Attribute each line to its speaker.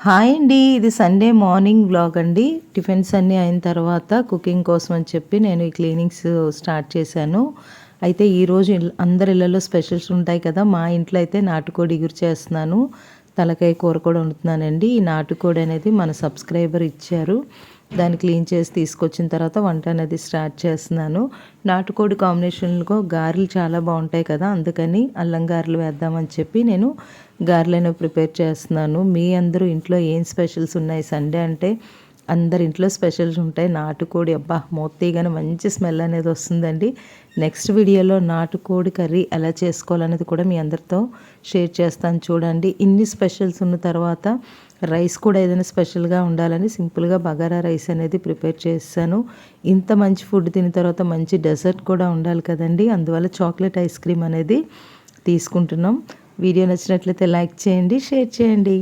Speaker 1: Hi అండి, ఇది Sunday morning vlog అండి. టిఫిన్స్ అన్నీ అయిన తర్వాత కుకింగ్ కోసం అని చెప్పి నేను ఈ క్లీనింగ్స్ స్టార్ట్ చేశాను. అయితే ఈరోజు అందరి ఇళ్ళలో స్పెషల్స్ ఉంటాయి కదా. మా ఇంట్లో అయితే నాటుకోడి ఇగురు చేస్తున్నాను, తలకాయ కూర కూడా వండుతున్నానండి. ఈ నాటుకోడి అనేది మన సబ్స్క్రైబర్ ఇచ్చారు. దాన్ని క్లీన్ చేసి తీసుకొచ్చిన తర్వాత వంట అనేది స్టార్ట్ చేస్తున్నాను. నాటుకోడి కాంబినేషన్లో గారెలు చాలా బాగుంటాయి కదా, అందుకని అల్లం గారెలు వేద్దామని చెప్పి నేను గారెలను ప్రిపేర్ చేస్తున్నాను. మీ అందరూ ఇంట్లో ఏం స్పెషల్స్ ఉన్నాయి? సండే అంటే అందరి ఇంట్లో స్పెషల్స్ ఉంటాయి. నాటుకోడి అబ్బా మూతీగానే మంచి స్మెల్ అనేది వస్తుందండి. నెక్స్ట్ వీడియోలో నాటుకోడి కర్రీ ఎలా చేసుకోవాలనేది కూడా మీ అందరితో షేర్ చేస్తాను చూడండి. ఇన్ని స్పెషల్స్ ఉన్న తర్వాత రైస్ కూడా ఏదైనా స్పెషల్గా ఉండాలని సింపుల్గా బగారా రైస్ అనేది ప్రిపేర్ చేశాను. ఇంత మంచి ఫుడ్ తిన్న తర్వాత మంచి డెజర్ట్ కూడా ఉండాలి కదండి, అందువల్ల చాక్లెట్ ఐస్ క్రీమ్ అనేది తీసుకుంటున్నాం. వీడియో నచ్చినట్లయితే లైక్ చేయండి, షేర్ చేయండి.